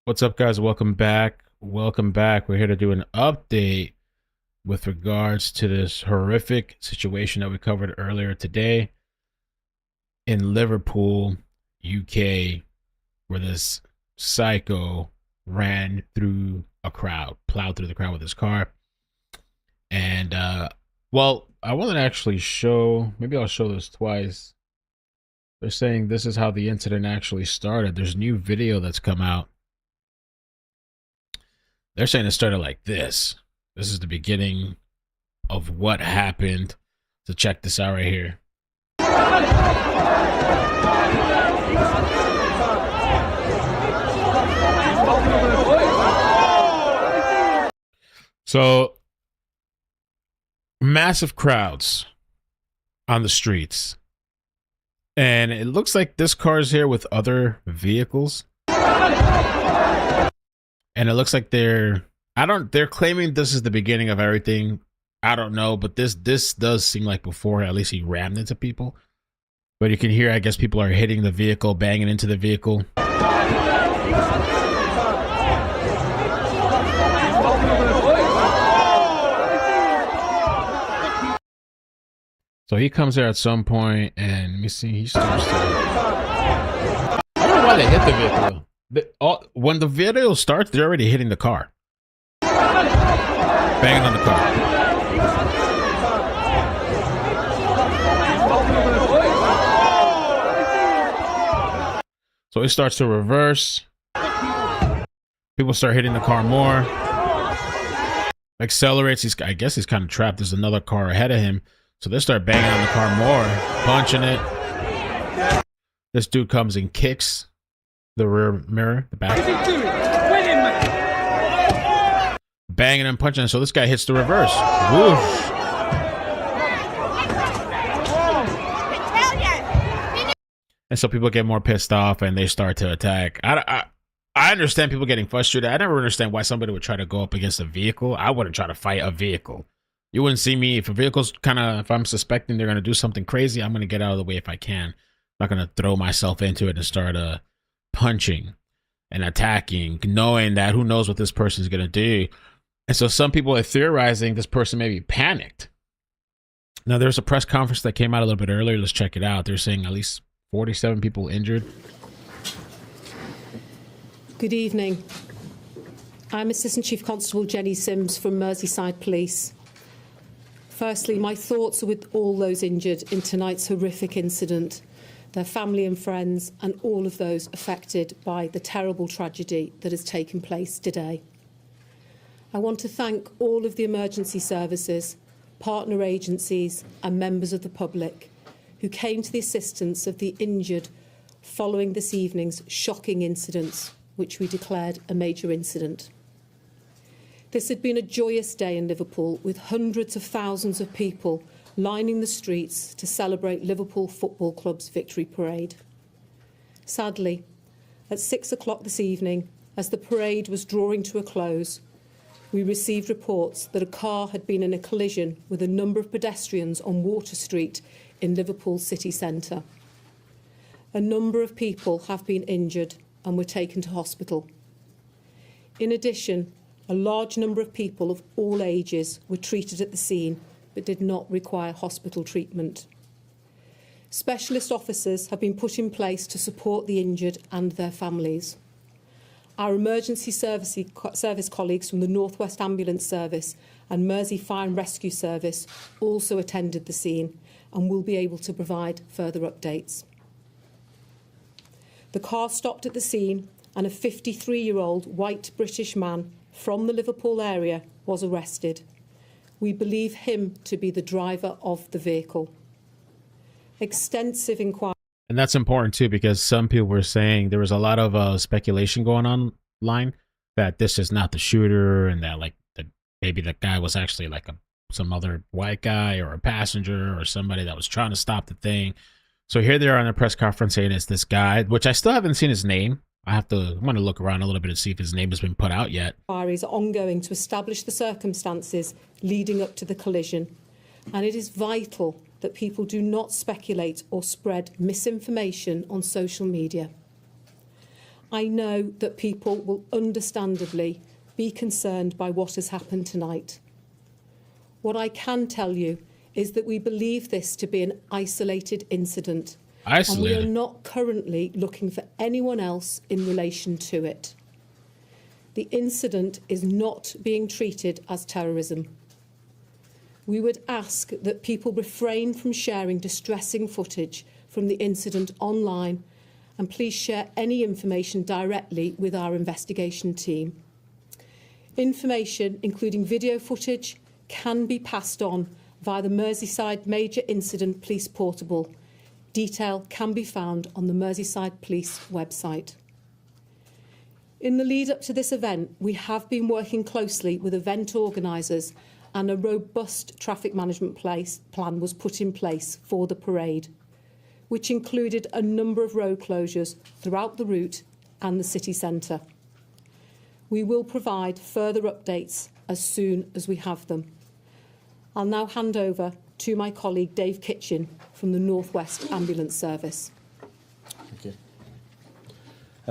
What's up, guys? Welcome back. Welcome back. We're here to do an update with regards to this horrific situation that we covered earlier today in Liverpool, UK, where this psycho ran through a crowd, plowed through the crowd with his car. And, well, I want to actually show, maybe I'll show this twice. They're saying this is how the incident actually started. There's a new video that's come out. They're saying it started like this. This is the beginning of what happened. So check this out right here. So massive crowds on the streets. And it looks like this car is here with other vehicles. And it looks like they're claiming this is the beginning of everything. I don't know, but this does seem like before at least he rammed into people. But you can hear, I guess, people are hitting the vehicle, banging into the vehicle. So he comes there at some point, and let me see, he starts to... I don't know why they hit the vehicle. When the video starts, they're already hitting the car. Banging on the car. So it starts to reverse. People start hitting the car more. Accelerates. I guess he's kind of trapped. There's another car ahead of him. So they start banging on the car more. Punching it. This dude comes and kicks the rear mirror, the back. Banging and punching. So this guy hits the reverse. Whoosh. And so people get more pissed off and they start to attack. I understand people getting frustrated. I never understand why somebody would try to go up against a vehicle. I wouldn't try to fight a vehicle. You wouldn't see me if a vehicle's if I'm suspecting they're going to do something crazy, I'm going to get out of the way if I can. I'm not going to throw myself into it and start punching and attacking, knowing that who knows what this person is going to do. And so some people are theorizing this person may be panicked. Now, there's a press conference that came out a little bit earlier. Let's check it out. They're saying at least 47 people injured. Good evening. I'm Assistant Chief Constable Jenny Sims from Merseyside Police. Firstly, my thoughts are with all those injured in tonight's horrific incident, their family and friends, and all of those affected by the terrible tragedy that has taken place today. I want to thank all of the emergency services, partner agencies and members of the public who came to the assistance of the injured following this evening's shocking incidents, which we declared a major incident. This had been a joyous day in Liverpool, with hundreds of thousands of people lining the streets to celebrate Liverpool Football Club's victory parade. Sadly, at 6 o'clock this evening, as the parade was drawing to a close, we received reports that a car had been in a collision with a number of pedestrians on Water Street in Liverpool city centre. A number of people have been injured and were taken to hospital. In addition, a large number of people of all ages were treated at the scene but did not require hospital treatment. Specialist officers have been put in place to support the injured and their families. Our emergency service colleagues from the North West Ambulance Service and Mersey Fire and Rescue Service also attended the scene and will be able to provide further updates. The car stopped at the scene and a 53-year-old white British man from the Liverpool area was arrested. We believe him to be the driver of the vehicle. Extensive inquiry. And that's important too, because some people were saying there was a lot of speculation going on online that this is not the shooter and that maybe the guy was actually some other white guy or a passenger or somebody that was trying to stop the thing. So here they are on a press conference saying it's this guy, which I still haven't seen his name. I'm going to look around a little bit and see if his name has been put out yet. Inquiries are ongoing to establish the circumstances leading up to the collision, and it is vital that people do not speculate or spread misinformation on social media. I know that people will understandably be concerned by what has happened tonight. What I can tell you is that we believe this to be an isolated incident. And we are not currently looking for anyone else in relation to it. The incident is not being treated as terrorism. We would ask that people refrain from sharing distressing footage from the incident online, and please share any information directly with our investigation team. Information, including video footage, can be passed on via the Merseyside Major Incident Police Portable. Detail can be found on the Merseyside Police website. In the lead up to this event, we have been working closely with event organisers, and a robust traffic management plan was put in place for the parade, which included a number of road closures throughout the route and the city centre. We will provide further updates as soon as we have them. I'll now hand over to my colleague Dave Kitchen from the North West Ambulance Service. Thank you.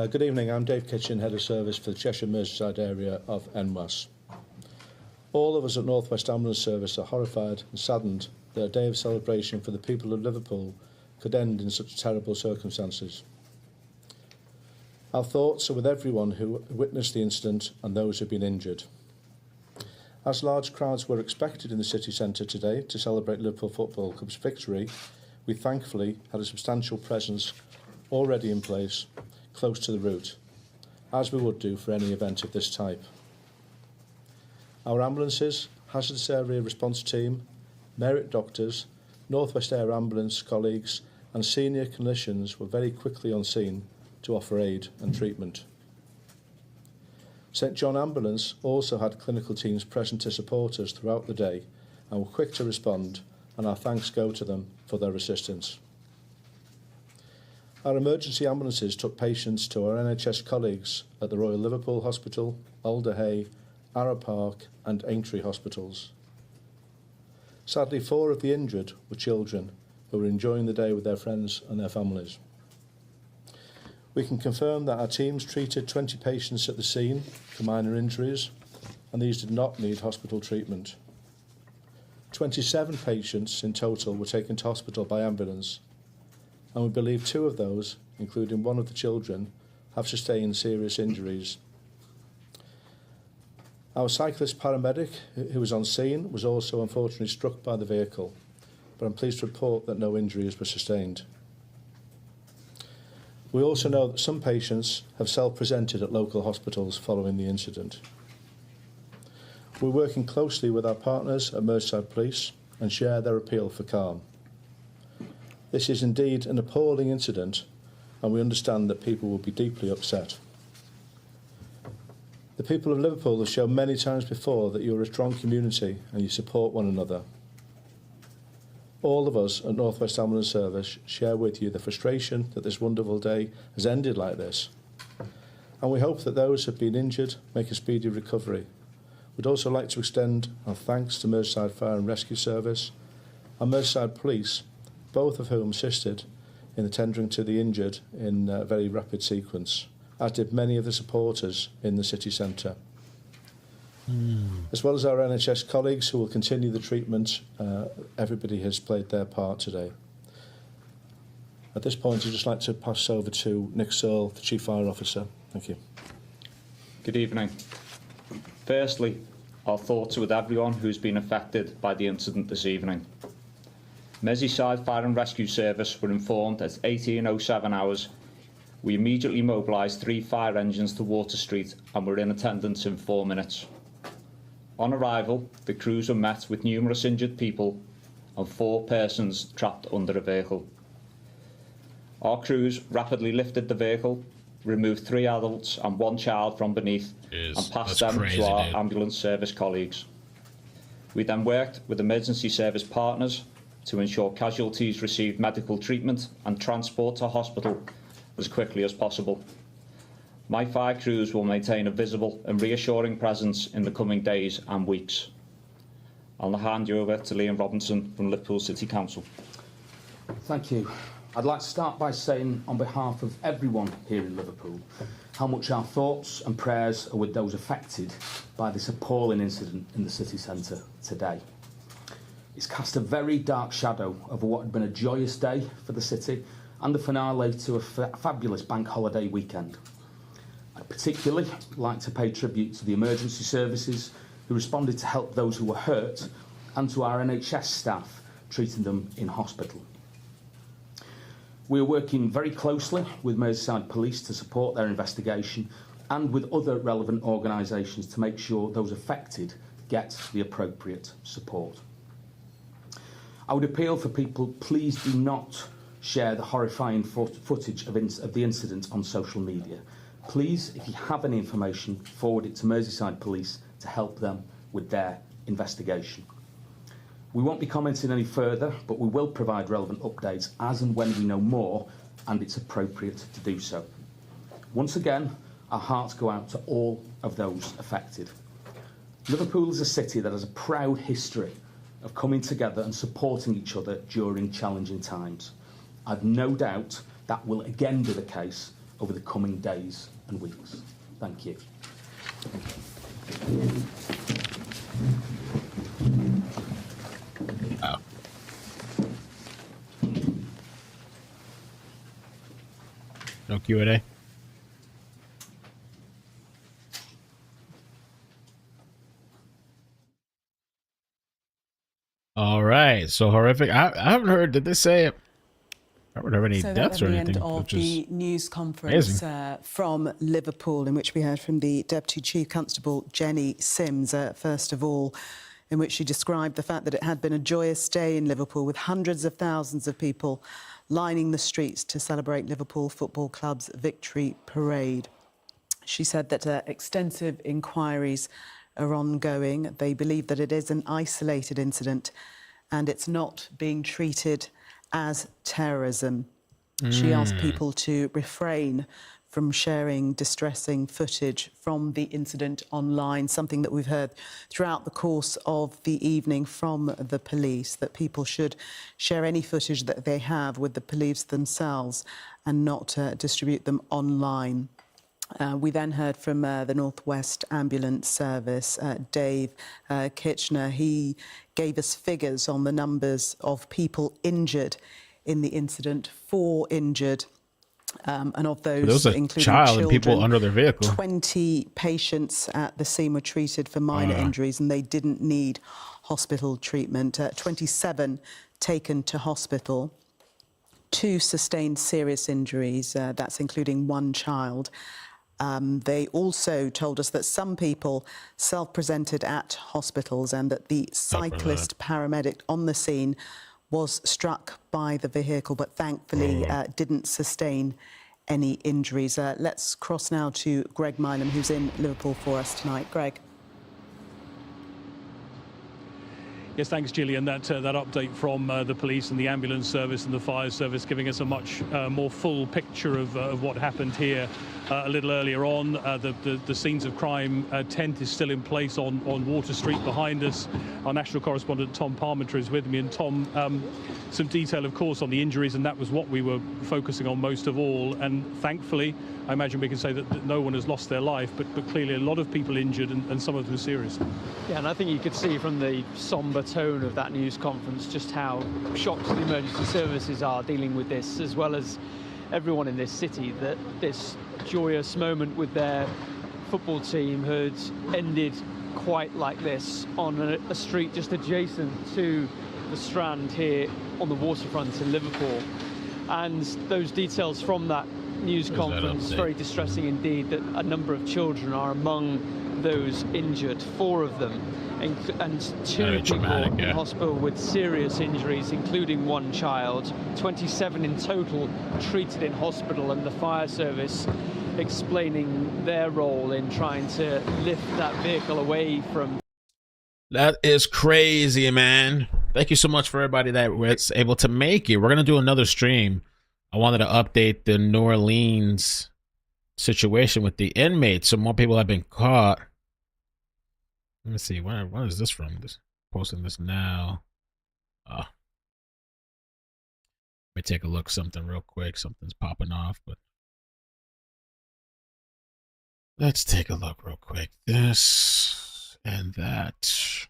Good evening, I'm Dave Kitchen, Head of Service for the Cheshire Merseyside area of NWAS. All of us at North West Ambulance Service are horrified and saddened that a day of celebration for the people of Liverpool could end in such terrible circumstances. Our thoughts are with everyone who witnessed the incident and those who have been injured. As large crowds were expected in the city centre today to celebrate Liverpool Football Club's victory, we thankfully had a substantial presence already in place close to the route, as we would do for any event of this type. Our ambulances, hazardous area response team, merit doctors, North West Air Ambulance colleagues and senior clinicians were very quickly on scene to offer aid and treatment. St John Ambulance also had clinical teams present to support us throughout the day and were quick to respond, and our thanks go to them for their assistance. Our emergency ambulances took patients to our NHS colleagues at the Royal Liverpool Hospital, Alder Hey, Arrow Park and Aintree hospitals. Sadly, 4 of the injured were children who were enjoying the day with their friends and their families. We can confirm that our teams treated 20 patients at the scene for minor injuries, and these did not need hospital treatment. 27 patients in total were taken to hospital by ambulance, and we believe 2 of those, including one of the children, have sustained serious injuries. Our cyclist paramedic, who was on scene, was also unfortunately struck by the vehicle, but I'm pleased to report that no injuries were sustained. We also know that some patients have self-presented at local hospitals following the incident. We're working closely with our partners at Merseyside Police and share their appeal for calm. This is indeed an appalling incident, and we understand that people will be deeply upset. The people of Liverpool have shown many times before that you're a strong community and you support one another. All of us at North West Ambulance Service share with you the frustration that this wonderful day has ended like this. And we hope that those who have been injured make a speedy recovery. We'd also like to extend our thanks to Merseyside Fire and Rescue Service and Merseyside Police, both of whom assisted in the tendering to the injured in a very rapid sequence, as did many of the supporters in the city centre. As well as our NHS colleagues who will continue the treatment, everybody has played their part today. At this point, I'd just like to pass over to Nick Searle, the Chief Fire Officer. Thank you. Good evening. Firstly, our thoughts are with everyone who's been affected by the incident this evening. Merseyside Fire and Rescue Service were informed at 18:07 hours. We immediately mobilised 3 fire engines to Water Street and were in attendance in 4 minutes. On arrival, the crews were met with numerous injured people and 4 persons trapped under a vehicle. Our crews rapidly lifted the vehicle, removed 3 adults and 1 child from beneath and passed them to our ambulance service colleagues. We then worked with emergency service partners to ensure casualties received medical treatment and transport to hospital as quickly as possible. My fire crews will maintain a visible and reassuring presence in the coming days and weeks. I'll now hand you over to Liam Robinson from Liverpool City Council. Thank you. I'd like to start by saying, on behalf of everyone here in Liverpool, how much our thoughts and prayers are with those affected by this appalling incident in the city centre today. It's cast a very dark shadow over what had been a joyous day for the city and the finale to a fabulous bank holiday weekend. I'd particularly like to pay tribute to the emergency services who responded to help those who were hurt, and to our NHS staff treating them in hospital. We are working very closely with Merseyside Police to support their investigation and with other relevant organisations to make sure those affected get the appropriate support. I would appeal for people, please do not share the horrifying footage of the incident on social media. Please, if you have any information, forward it to Merseyside Police to help them with their investigation. We won't be commenting any further, but we will provide relevant updates as and when we know more and it's appropriate to do so. Once again, our hearts go out to all of those affected. Liverpool is a city that has a proud history of coming together and supporting each other during challenging times. I've no doubt that will again be the case over the coming days and weeks. Thank you. Wow. No Q&A. All right, so horrific. I haven't heard. Did they say? I haven't heard any deaths or anything. The end of the news conference from Liverpool, in which we heard from the Deputy Chief Constable Jenny Sims, first of all, in which she described the fact that it had been a joyous day in Liverpool with hundreds of thousands of people lining the streets to celebrate Liverpool Football Club's victory parade. She said that extensive inquiries are ongoing. They believe that it is an isolated incident and it's not being treated as terrorism. She asked people to refrain from sharing distressing footage from the incident online, something that we've heard throughout the course of the evening from the police, that people should share any footage that they have with the police themselves and not distribute them online. We then heard from the North West Ambulance Service, Dave Kitchener. He gave us figures on the numbers of people injured in the incident, 4 injured. And of those, including child children, and people under their vehicle. 20 patients at the scene were treated for minor injuries and they didn't need hospital treatment. 27 taken to hospital. 2 sustained serious injuries, that's including 1 child. They also told us that some people self-presented at hospitals and that the cyclist paramedic on the scene was struck by the vehicle, but thankfully didn't sustain any injuries. Let's cross now to Greg Milam, who's in Liverpool for us tonight. Greg. Yes, thanks, Gillian. That update from the police and the ambulance service and the fire service giving us a much more full picture of what happened here a little earlier on. The scenes of crime tent is still in place on Water Street behind us. Our national correspondent Tom Parmenter is with me. And Tom, some detail, of course, on the injuries, and that was what we were focusing on most of all. And thankfully, I imagine we can say that no one has lost their life, but clearly a lot of people injured and some of them serious. Yeah, and I think you could see from the sombre tone of that news conference just how shocked the emergency services are dealing with this, as well as everyone in this city, that this joyous moment with their football team had ended quite like this on a street just adjacent to the Strand here on the waterfront in Liverpool. And those details from that news conference, very distressing indeed, that a number of children are among those injured, 4 of them, and 2 people in hospital with serious injuries, including 1 child, 27 in total treated in hospital, and the fire service explaining their role in trying to lift that vehicle away from. That is crazy, man. Thank you so much for everybody that was able to make it. We're going to do another stream. I wanted to update the New Orleans situation with the inmates. So more people have been caught. Let me see. Where is this from? Posting this now. Let me take a look something real quick. Something's popping off, but let's take a look real quick. This and that.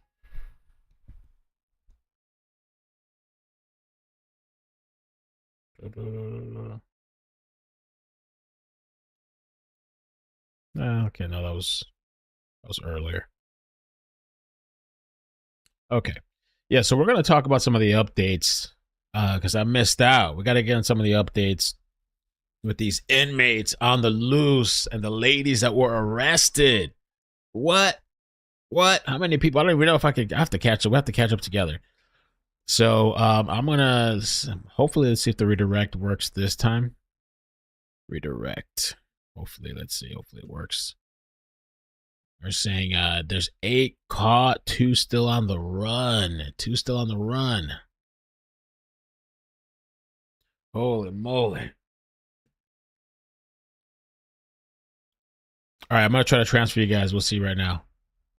Okay, no, that was earlier. Okay. Yeah, so we're going to talk about some of the updates because I missed out. We got to get on some of the updates with these inmates on the loose and the ladies that were arrested. What? How many people? I don't even know if I have to catch up. We have to catch up together. So I'm going to hopefully let's see if the redirect works this time. Redirect. Hopefully, let's see. Hopefully it works. They're saying there's 8 caught, 2 still on the run. 2 still on the run. Holy moly. All right, I'm going to try to transfer you guys. We'll see right now.